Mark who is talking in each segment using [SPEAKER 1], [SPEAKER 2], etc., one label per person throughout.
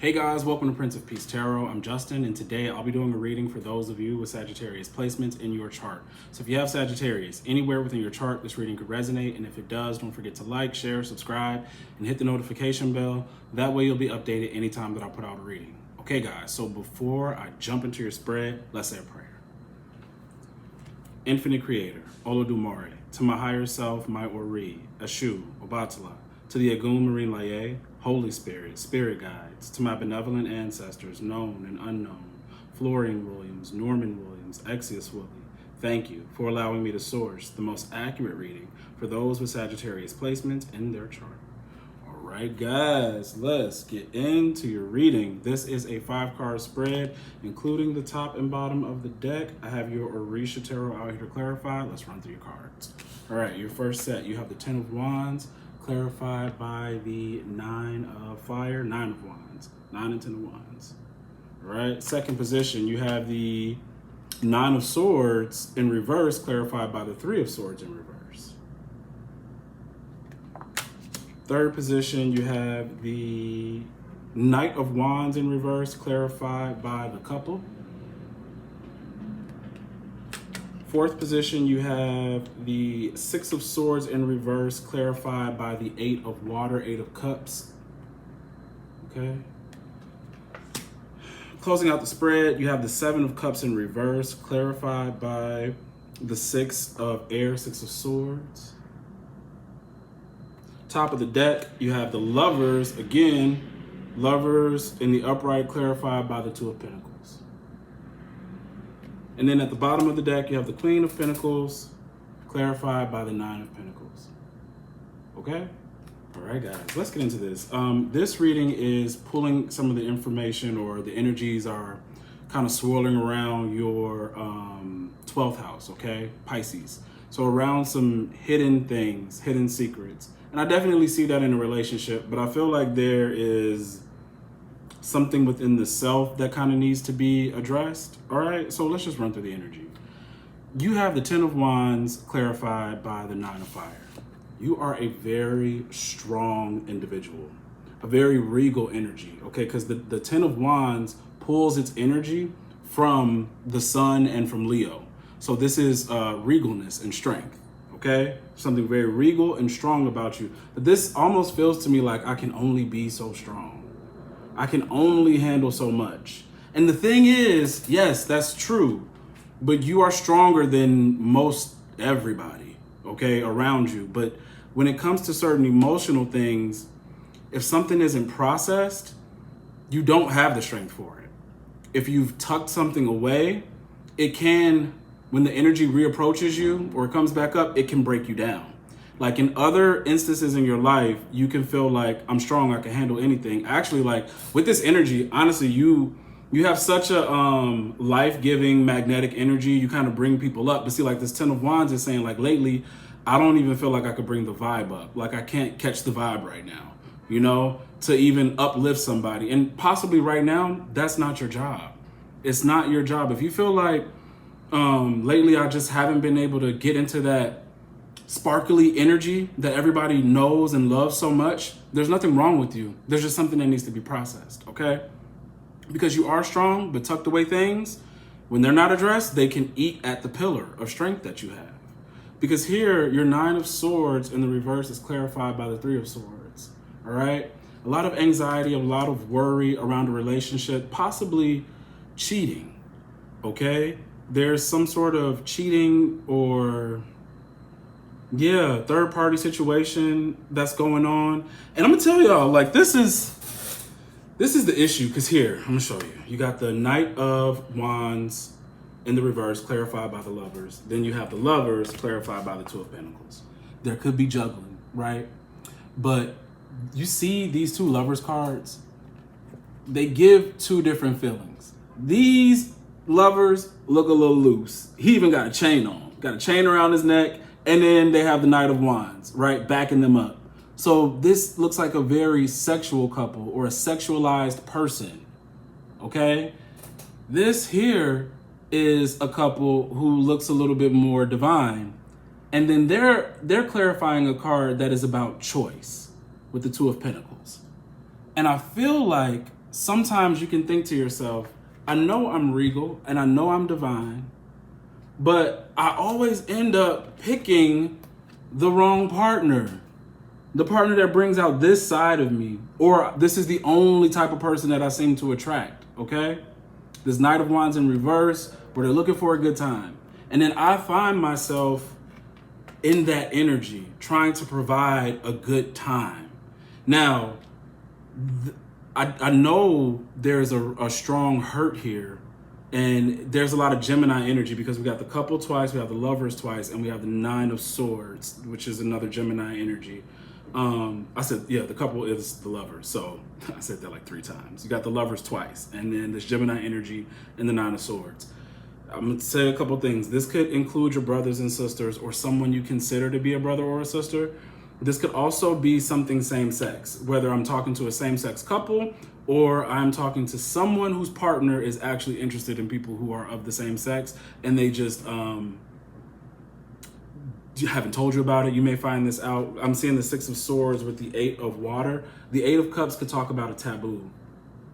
[SPEAKER 1] Hey guys, welcome to Prince of Peace Tarot. I'm Justin, and today I'll be doing a reading for those of you with Sagittarius placements in your chart. So if you have Sagittarius anywhere within your chart, this reading could resonate, and if it does, don't forget to like, share, subscribe, and hit the notification bell. That way you'll be updated anytime that I put out a reading. Okay guys, so before I jump into your spread, let's say a prayer. Infinite Creator, Olodumare, to my higher self, my Ori, Ashu, Obatala, to the Agun Marine Laye, Holy Spirit, Spirit Guides, to my benevolent ancestors, known and unknown, Florian Williams, Norman Williams, Exius Willie, thank you for allowing me to source the most accurate reading for those with Sagittarius placements in their chart. All right, guys, let's get into your reading. This is a 5-card spread, including the top and bottom of the deck. I have your Orisha Tarot out here to clarify. Let's run through your cards. All right, your first set, you have the 10 of Wands, clarified by the 9 of Fire, 9 of Wands, 9 and 10 of Wands. All right, second position, you have the 9 of Swords in reverse, clarified by the 3 of Swords in reverse. Third position, you have the Knight of Wands in reverse, clarified by the Couple. Fourth position, you have the 6 of Swords in reverse, clarified by the 8 of Water, 8 of Cups. Okay. Closing out the spread, you have the 7 of Cups in reverse, clarified by the 6 of Air, 6 of Swords. Top of the deck, you have the Lovers, again, Lovers in the upright, clarified by the 2 of Pentacles. And then at the bottom of the deck, you have the Queen of Pentacles, clarified by the 9 of Pentacles. Okay? All right, guys, let's get into this. This reading is pulling some of the information, or the energies are kind of swirling around your 12th house, okay? Pisces. So around some hidden things, hidden secrets. And I definitely see that in a relationship, but I feel like there is something within the self that kind of needs to be addressed. All right, so let's just run through the energy. You have the 10 of Wands clarified by the 9 of Fire. You are a very strong individual, a very regal energy, okay? Because the 10 of Wands pulls its energy from the Sun and from Leo. So this is regalness and strength, okay? Something very regal and strong about you. But this almost feels to me like I can only be so strong. I can only handle so much. And the thing is, yes, that's true, but you are stronger than most everybody, okay, around you. But when it comes to certain emotional things, if something isn't processed, you don't have the strength for it. If you've tucked something away, it can, when the energy reapproaches you or it comes back up, it can break you down. Like in other instances in your life, you can feel like I'm strong, I can handle anything. Actually, like with this energy, honestly, you have such a life-giving magnetic energy. You kind of bring people up. But see, like this 10 of Wands is saying, like lately, I don't even feel like I could bring the vibe up. Like I can't catch the vibe right now, you know, to even uplift somebody. And possibly right now, that's not your job. It's not your job. If you feel like lately I just haven't been able to get into that sparkly energy that everybody knows and loves so much, there's nothing wrong with you. There's just something that needs to be processed, okay? Because you are strong, but tucked away things, when they're not addressed, they can eat at the pillar of strength that you have. Because here, your 9 of Swords in the reverse is clarified by the 3 of Swords, all right? A lot of anxiety, a lot of worry around a relationship, possibly cheating, okay? There's some sort of cheating or third-party situation that's going on. And I'm gonna tell y'all, like, this is the issue, because here, I'm gonna show you. You got the Knight of Wands in the reverse, clarified by the Lovers. Then you have the Lovers, clarified by the 2 of Pentacles. There could be juggling, right? But you see these 2 Lovers cards, they give 2 different feelings. These Lovers look a little loose. He even got a chain on, got a chain around his neck. And then they have the Knight of Wands, right? Backing them up. So this looks like a very sexual couple or a sexualized person, okay? This here is a couple who looks a little bit more divine. And then they're clarifying a card that is about choice with the 2 of Pentacles. And I feel like sometimes you can think to yourself, I know I'm regal and I know I'm divine, but I always end up picking the wrong partner. The partner that brings out this side of me, or this is the only type of person that I seem to attract, okay? This Knight of Wands in reverse, where they're looking for a good time. And then I find myself in that energy, trying to provide a good time. Now, I know there's a strong hurt here, and there's a lot of Gemini energy because we got the Couple twice, we have the Lovers twice, and we have the Nine of Swords, which is another Gemini energy. I said, yeah, the Couple is the Lovers, so I said that like 3 times. You got the Lovers twice, and then there's Gemini energy and the Nine of Swords. I'm gonna say a couple things. This could include your brothers and sisters or someone you consider to be a brother or a sister. This could also be something same sex, whether I'm talking to a same sex couple or I'm talking to someone whose partner is actually interested in people who are of the same sex and they just haven't told you about it. You may find this out. I'm seeing the Six of Swords with the Eight of Water. The Eight of Cups could talk about a taboo.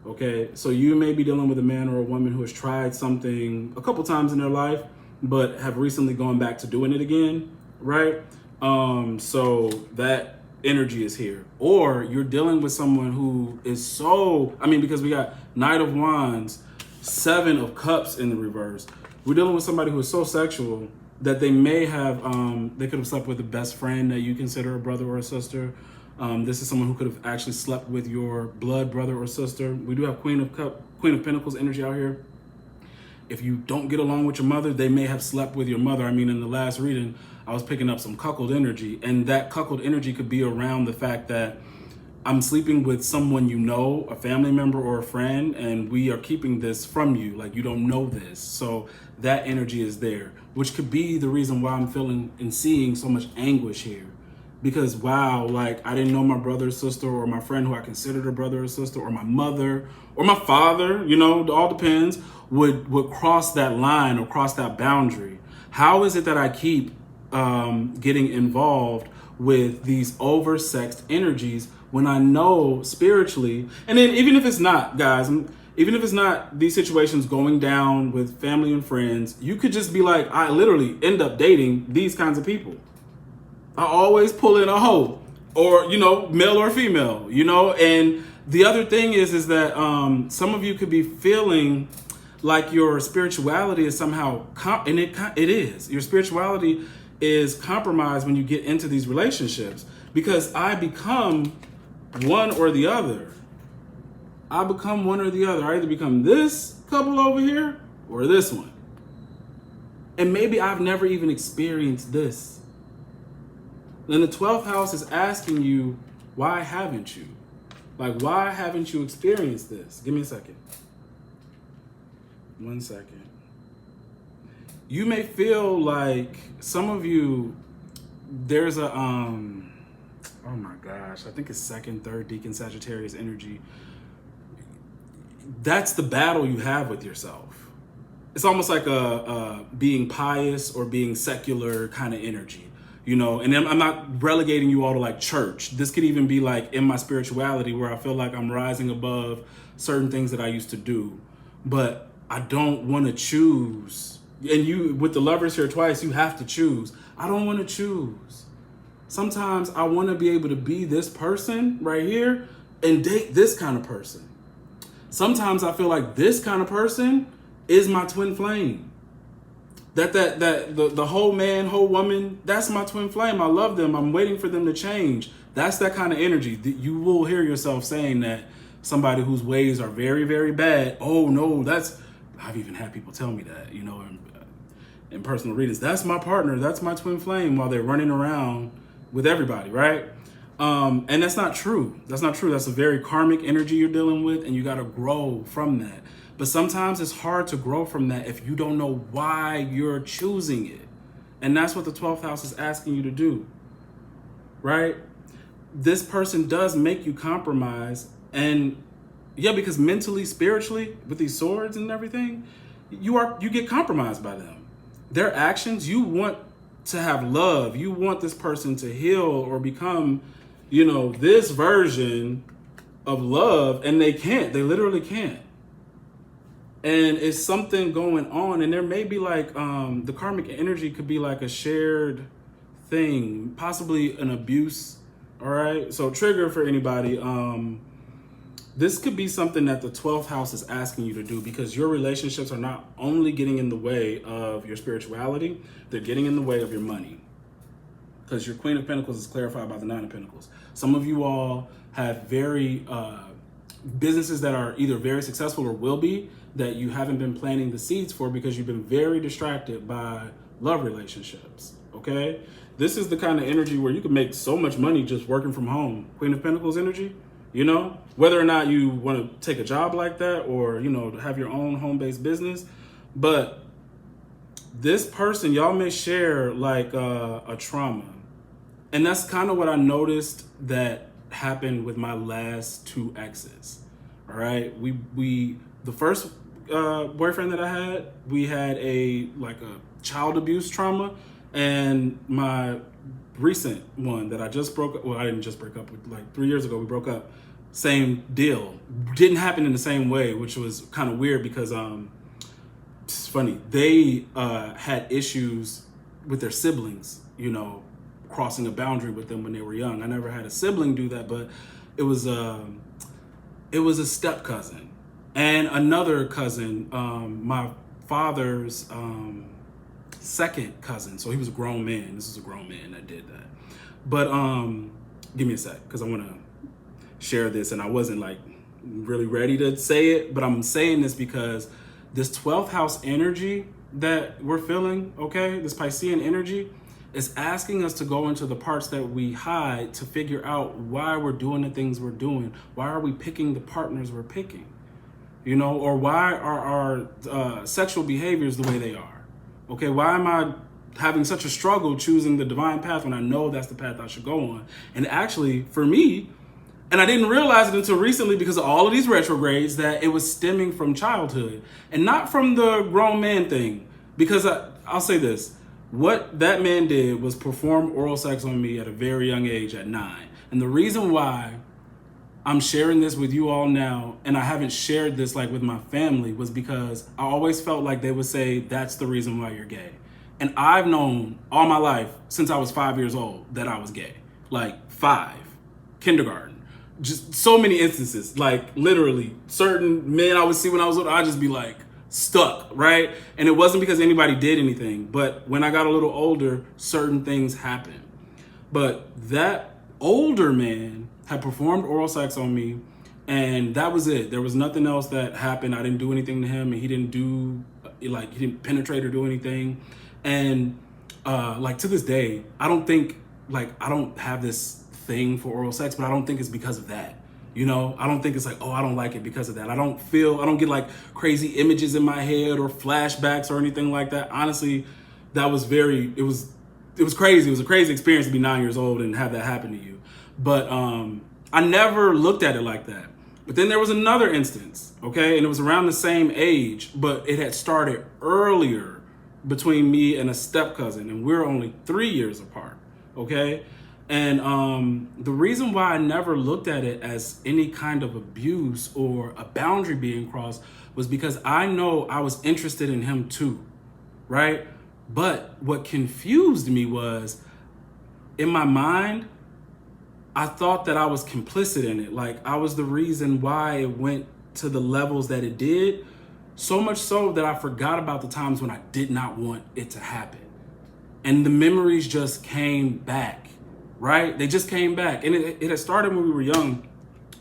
[SPEAKER 1] Okay, so you may be dealing with a man or a woman who has tried something a couple times in their life, but have recently gone back to doing it again, right? So that energy is here. Or you're dealing with someone who is so, because we got Knight of Wands, Seven of Cups in the reverse. We're dealing with somebody who is so sexual that they may have, they could have slept with a best friend that you consider a brother or a sister. This is someone who could have actually slept with your blood brother or sister. We do have Queen of Pentacles energy out here. If you don't get along with your mother, they may have slept with your mother. In the last reading, I was picking up some cuckold energy, and that cuckold energy could be around the fact that I'm sleeping with someone you know, a family member or a friend, and we are keeping this from you, like you don't know this. So that energy is there, which could be the reason why I'm feeling and seeing so much anguish here. Because wow, like I didn't know my brother or sister or my friend who I considered a brother or sister or my mother or my father, it all depends, would cross that line or cross that boundary. How is it that I keep getting involved with these oversexed energies when I know spiritually, and then even if it's not, guys, even if it's not these situations going down with family and friends, you could just be like, I literally end up dating these kinds of people. I always pull in a hoe, or, male or female, and the other thing is that some of you could be feeling like your spirituality is somehow, and it is, your spirituality is compromised when you get into these relationships, because I become one or the other. I either become this couple over here or this one. And maybe I've never even experienced this. Then the 12th house is asking you, why haven't you? Like, why haven't you experienced this? Give me a second. 1 second. You may feel like some of you, there's a, oh my gosh, I think it's 2nd, 3rd Deacon Sagittarius energy. That's the battle you have with yourself. It's almost like a being pious or being secular kind of energy. And I'm not relegating you all to like church. This could even be like in my spirituality where I feel like I'm rising above certain things that I used to do, but I don't want to choose. And you, with the Lovers here twice, you have to choose. I don't want to choose. Sometimes I want to be able to be this person right here and date this kind of person. Sometimes I feel like this kind of person is my twin flame. The whole man, whole woman, that's my twin flame. I love them. I'm waiting for them to change. That's that kind of energy. You will hear yourself saying that somebody whose ways are very, very bad. Oh no, I've even had people tell me that, in personal readings. That's my partner. That's my twin flame, while they're running around with everybody, right? And that's not true. That's not true. That's a very karmic energy you're dealing with, and you got to grow from that. But sometimes it's hard to grow from that if you don't know why you're choosing it. And that's what the 12th house is asking you to do, right? This person does make you compromise. And yeah, because mentally, spiritually, with these swords and everything, you get compromised by them. Their actions, you want to have love. You want this person to heal or become, this version of love, and they literally can't. And it's something going on, and there may be like the karmic energy could be like a shared thing, possibly an abuse. All right, so trigger for anybody. This could be something that the 12th house is asking you to do, because your relationships are not only getting in the way of your spirituality, they're getting in the way of your money. Because your Queen of Pentacles is clarified by the Nine of Pentacles. Some of you all have very businesses that are either very successful or will be, that you haven't been planting the seeds for because you've been very distracted by love relationships, okay? This is the kind of energy where you can make so much money just working from home. Queen of Pentacles energy, you know? Whether or not you want to take a job like that or, you know, have your own home-based business. But this person, y'all may share like a trauma. And that's kind of what I noticed that happened with my last two exes, all right? The first boyfriend that I had, we had a child abuse trauma, and my recent one that I just broke up, well, I didn't just break up with, like 3 years ago, we broke up, same deal. Didn't happen in the same way, which was kind of weird because it's funny. They had issues with their siblings, you know, crossing a boundary with them when they were young. I never had a sibling do that, but it was a step cousin and another cousin, my father's second cousin. So he was a grown man. This is a grown man that did that. But give me a sec, because I want to share this, and I wasn't like really ready to say it, but I'm saying this because this 12th house energy that we're feeling, okay, this Piscean energy, is asking us to go into the parts that we hide to figure out why we're doing the things we're doing. Why are we picking the partners we're picking? You know, or why are our sexual behaviors the way they are? Okay, why am I having such a struggle choosing the divine path when I know that's the path I should go on? And actually, for me, and I didn't realize it until recently because of all of these retrogrades, that it was stemming from childhood and not from the grown man thing. Because I'll say this. What that man did was perform oral sex on me at a very young age, at 9. And the reason why I'm sharing this with you all now, and I haven't shared this like with my family, was because I always felt like they would say, that's the reason why you're gay. And I've known all my life, since I was 5 years old, that I was gay. Like 5, kindergarten. Just so many instances, like literally certain men I would see when I was little, I'd just be like, stuck, right? And it wasn't because anybody did anything, but when I got a little older, certain things happened. But that older man had performed oral sex on me, and that was it. There was nothing else that happened. I didn't do anything to him, and he didn't penetrate or do anything. And like to this day, I don't have this thing for oral sex, but I don't think it's because of that. You know, I don't think it's like, oh, I don't like it because of that. I don't get like crazy images in my head or flashbacks or anything like that. Honestly, that was it was crazy. It was a crazy experience to be 9 years old and have that happen to you. But I never looked at it like that. But then there was another instance, okay? And it was around the same age, but it had started earlier between me and a step cousin, and we're only 3 years apart, okay? And the reason why I never looked at it as any kind of abuse or a boundary being crossed was because I know I was interested in him too, right? But what confused me was, in my mind, I thought that I was complicit in it. Like I was the reason why it went to the levels that it did, so much so that I forgot about the times when I did not want it to happen. And the memories just came back. Right? They just came back. And it had started when we were young.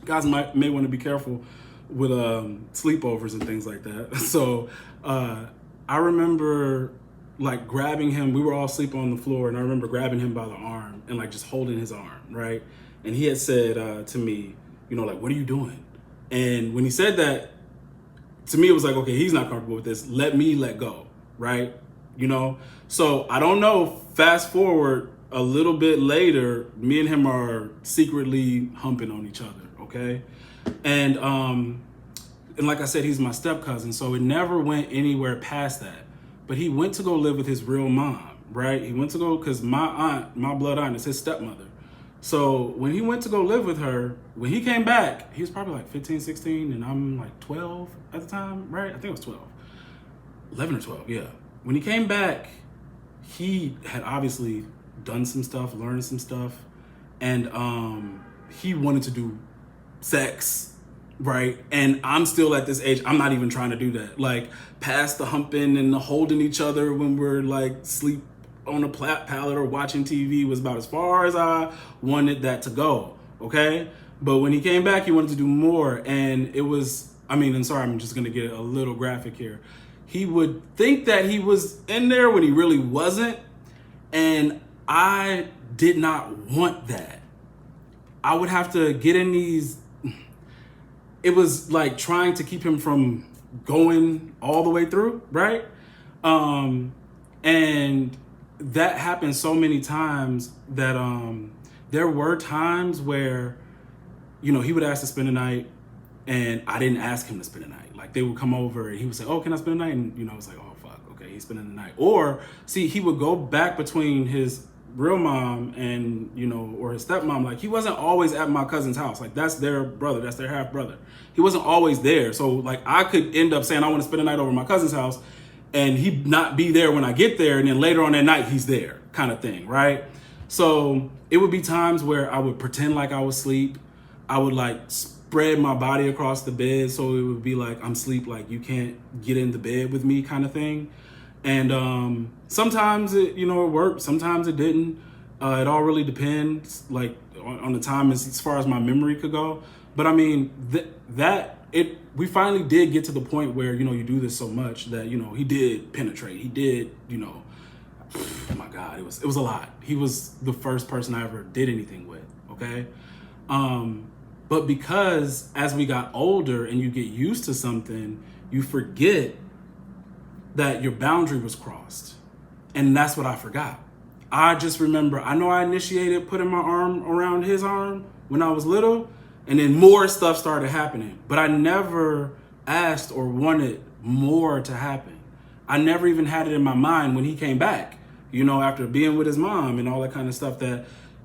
[SPEAKER 1] Guys may want to be careful with sleepovers and things like that. So I remember like grabbing him. We were all sleeping on the floor, and I remember grabbing him by the arm and like just holding his arm, right? And he had said to me, you know, like, what are you doing? And when he said that, to me, it was like, okay, he's not comfortable with this. Let me let go, right? You know? So I don't know, fast forward a little bit later, me and him are secretly humping on each other, okay? And like I said, he's my step cousin, so it never went anywhere past that. But he went to go live with his real mom, right? He went to go, because my aunt, my blood aunt, is his stepmother. So when he went to go live with her, when he came back, he was probably like 15, 16, and I'm like 12 at the time, right? I think it was 12. 11 or 12, yeah. When he came back, he had obviously done some stuff, learned some stuff, and he wanted to do sex, right? And I'm still at this age, I'm not even trying to do that. Like, past the humping and the holding each other when we're like sleep on a pallet or watching TV was about as far as I wanted that to go, okay? But when he came back, he wanted to do more, and it was, and sorry, I'm just gonna get a little graphic here. He would think that he was in there when he really wasn't, and I did not want that. I would have to get in these, it was like trying to keep him from going all the way through, right? And that happened so many times that there were times where, he would ask to spend the night and I didn't ask him to spend the night. Like, they would come over and he would say, oh, can I spend the night? And, I was like, oh, fuck, okay, he's spending the night. Or, see, he would go back between his real mom and, or his stepmom. Like, he wasn't always at my cousin's house. Like, that's their brother, that's their half brother. He wasn't always there. So, like, I could end up saying I want to spend the night over at my cousin's house and he'd not be there when I get there. And then later on that night, he's there, kind of thing, right? So it would be times where I would pretend like I was asleep. I would like spread my body across the bed. So it would be like, I'm asleep, like you can't get in the bed with me kind of thing. And sometimes it, it worked. Sometimes it didn't. It all really depends, like on the time as far as my memory could go. But we finally did get to the point where, you do this so much that, he did penetrate. He did, oh my God, it was a lot. He was the first person I ever did anything with. Okay. But because as we got older and you get used to something, you forget that your boundary was crossed. And that's what I forgot. I just remember, I know I initiated putting my arm around his arm when I was little, and then more stuff started happening. But I never asked or wanted more to happen. I never even had it in my mind when he came back, after being with his mom and all that kind of stuff,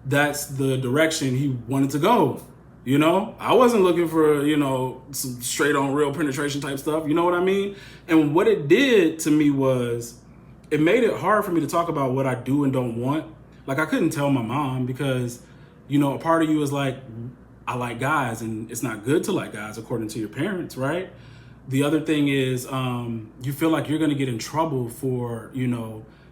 [SPEAKER 1] that's the direction he wanted to go. I wasn't looking for, some straight on real penetration type stuff. You know what I mean? And what it did to me was it made it hard for me to talk about what I do and don't want. Like, I couldn't tell my mom because, a part of you is like, I like guys and it's not good to like guys according to your parents, right? The other thing is you feel like you're going to get in trouble for,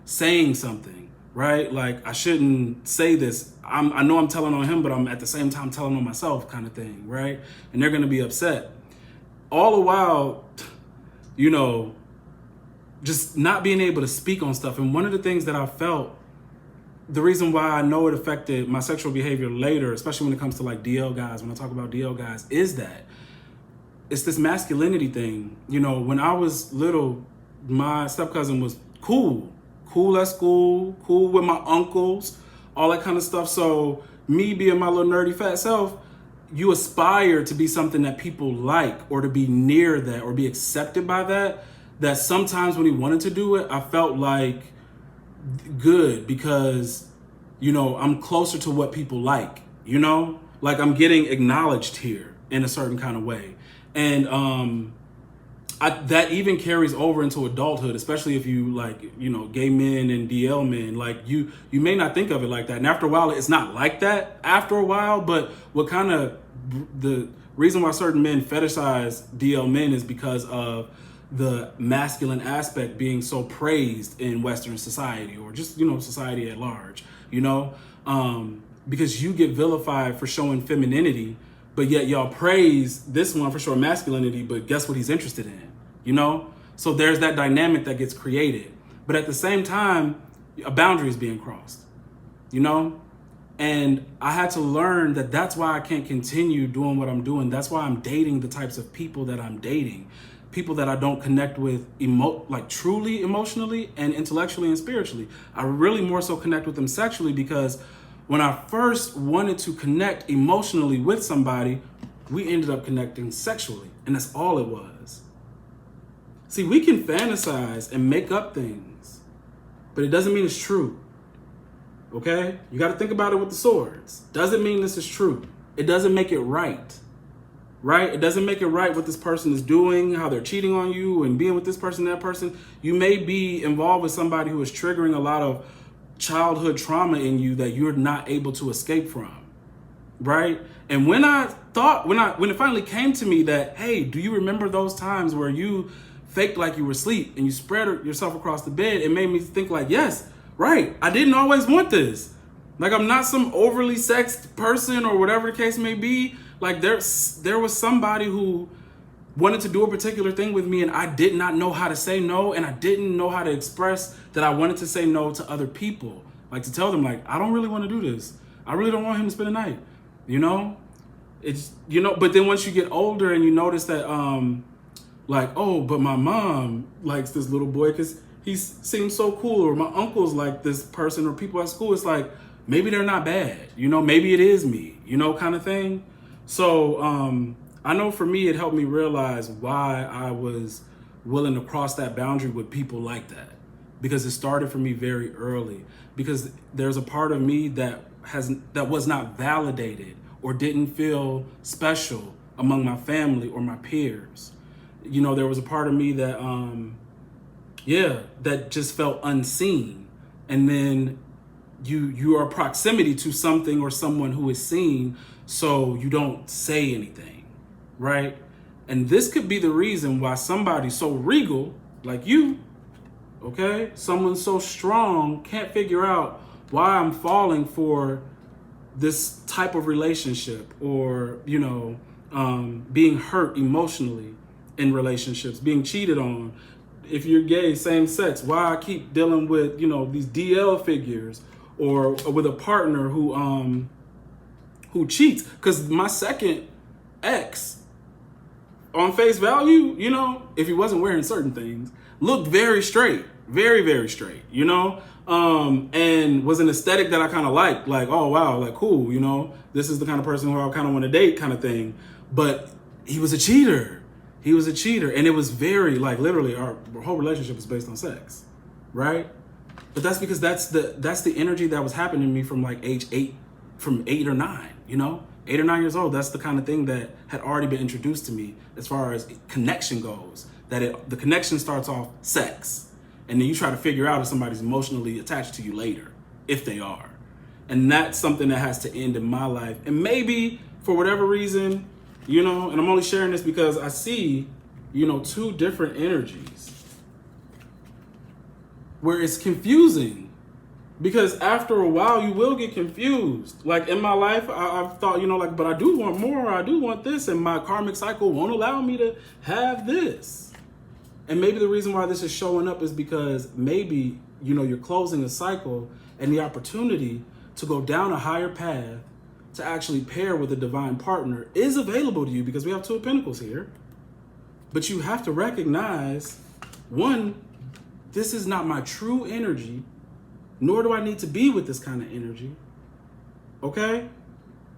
[SPEAKER 1] saying something, right? Like, I shouldn't say this. I know I'm telling on him, but I'm at the same time telling on myself kind of thing, right? And they're going to be upset. All the while, just not being able to speak on stuff. And one of the things that I felt, the reason why I know it affected my sexual behavior later, especially when it comes to like DL guys, when I talk about DL guys, is that it's this masculinity thing. When I was little, my step-cousin was cool at school, cool with my uncles, all that kind of stuff. So me being my little nerdy fat self, you aspire to be something that people like or to be near that or be accepted by that sometimes when he wanted to do it, I felt like good because, I'm closer to what people like, like I'm getting acknowledged here in a certain kind of way. And that even carries over into adulthood, especially if you like, gay men and DL men, like you may not think of it like that. And after a while, it's not like that after a while, but what kind of the reason why certain men fetishize DL men is because of the masculine aspect being so praised in Western society or just, society at large, because you get vilified for showing femininity, but yet y'all praise this one for showing masculinity, but guess what he's interested in, So there's that dynamic that gets created. But at the same time, a boundary is being crossed, And I had to learn that that's why I can't continue doing what I'm doing. That's why I'm dating the types of people that I'm dating. People that I don't connect with like truly emotionally and intellectually and spiritually. I really more so connect with them sexually because when I first wanted to connect emotionally with somebody, we ended up connecting sexually, and that's all it was. See, we can fantasize and make up things, but it doesn't mean it's true. Okay? You got to think about it with the swords. Doesn't mean this is true. It doesn't make it right. Right? It doesn't make it right what this person is doing, how they're cheating on you and being with this person, that person. You may be involved with somebody who is triggering a lot of childhood trauma in you that you're not able to escape from. Right? And when it finally came to me that, hey, do you remember those times where you faked like you were asleep and you spread yourself across the bed? It made me think like, yes, right. I didn't always want this. Like, I'm not some overly sexed person or whatever the case may be. Like, there was somebody who wanted to do a particular thing with me and I did not know how to say no, and I didn't know how to express that I wanted to say no to other people. Like, to tell them, like, I don't really want to do this. I really don't want him to spend the night. You know? It's, you know, but then once you get older and you notice that, like, oh, but my mom likes this little boy because he seems so cool, or my uncle's like this person, or people at school, it's like, maybe they're not bad, you know, maybe it is me, you know, kind of thing. So I know for me, it helped me realize why I was willing to cross that boundary with people like that, because it started for me very early, because there's a part of me that was not validated or didn't feel special among my family or my peers. You know, there was a part of me that, that just felt unseen. And then you are proximity to something or someone who is seen, so you don't say anything, right? And this could be the reason why somebody so regal like you, okay, someone so strong can't figure out why I'm falling for this type of relationship, or, you know, being hurt emotionally in relationships, being cheated on. If you're gay, same sex, why I keep dealing with, you know, these DL figures, or with a partner who cheats. Because my second ex, on face value, you know, if he wasn't wearing certain things, looked very straight, very, very straight, you know, and was an aesthetic that I kind of liked, like, oh, wow, like, cool, you know, this is the kind of person who I kind of want to date, kind of thing. But he was a cheater. He was a cheater. And it was very, like, literally, our whole relationship is based on sex, right? But that's because that's the energy that was happening to me from like age 8, from 8 or 9, you know, 8 or 9 years old. That's the kind of thing that had already been introduced to me as far as connection goes, that the connection starts off sex. And then you try to figure out if somebody's emotionally attached to you later, if they are. And that's something that has to end in my life. And maybe for whatever reason, you know, and I'm only sharing this because I see, you know, 2 different energies where it's confusing, because after a while you will get confused. Like in my life, I've thought, you know, like, but I do want more, I do want this, and my karmic cycle won't allow me to have this. And maybe the reason why this is showing up is because maybe, you know, you're closing a cycle, and the opportunity to go down a higher path to actually pair with a divine partner is available to you, because we have 2 of Pentacles here. But you have to recognize, one, this is not my true energy, nor do I need to be with this kind of energy, okay?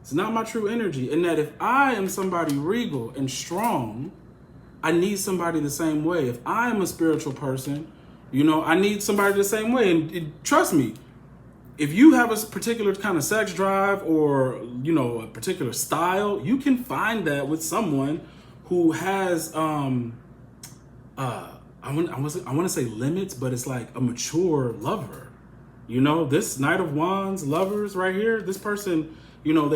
[SPEAKER 1] It's not my true energy. And that if I am somebody regal and strong, I need somebody the same way. If I am a spiritual person, you know, I need somebody the same way. And trust me, if you have a particular kind of sex drive, or, you know, a particular style, you can find that with someone who has, I want to say limits, but it's like a mature lover. You know, this Knight of Wands lovers right here, this person, you know,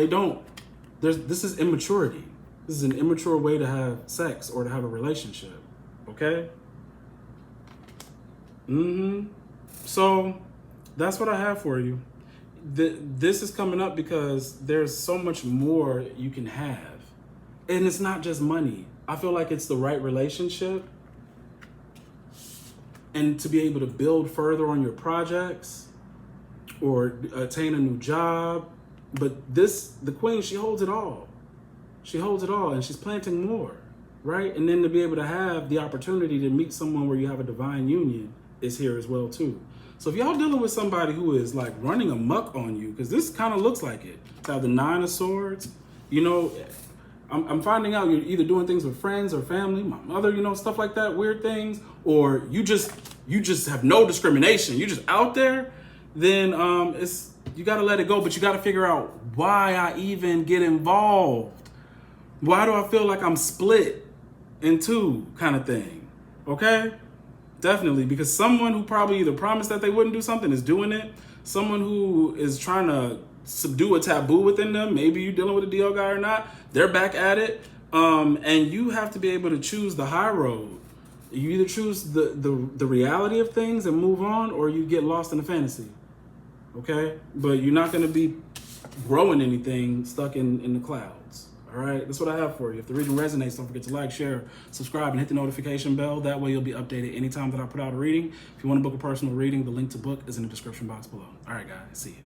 [SPEAKER 1] this is immaturity. This is an immature way to have sex or to have a relationship, okay? So that's what I have for you. This is coming up because there's so much more you can have. And it's not just money. I feel like it's the right relationship, and to be able to build further on your projects or attain a new job. But the Queen, she holds it all. She holds it all, and she's planting more, right? And then to be able to have the opportunity to meet someone where you have a divine union is here as well too. So if y'all dealing with somebody who is like running amok on you, because this kind of looks like it, to have the 9 of Swords, you know, I'm finding out you're either doing things with friends or family, my mother, you know, stuff like that, weird things, or you just have no discrimination, you're just out there, then it's, You got to let it go, but you got to figure out why I even get involved. Why do I feel like I'm split in two kind of thing? Okay? Definitely, because someone who probably either promised that they wouldn't do something is doing it. Someone who is trying to subdue a taboo within them, maybe you're dealing with a DL guy or not, they're back at it. And you have to be able to choose the high road. You either choose the reality of things and move on, or you get lost in the fantasy. Okay? But you're not going to be growing anything stuck in the clouds. All right? That's what I have for you. If the reading resonates, don't forget to like, share, subscribe, and hit the notification bell. That way you'll be updated anytime that I put out a reading. If you want to book a personal reading, the link to book is in the description box below. All right, guys. See you.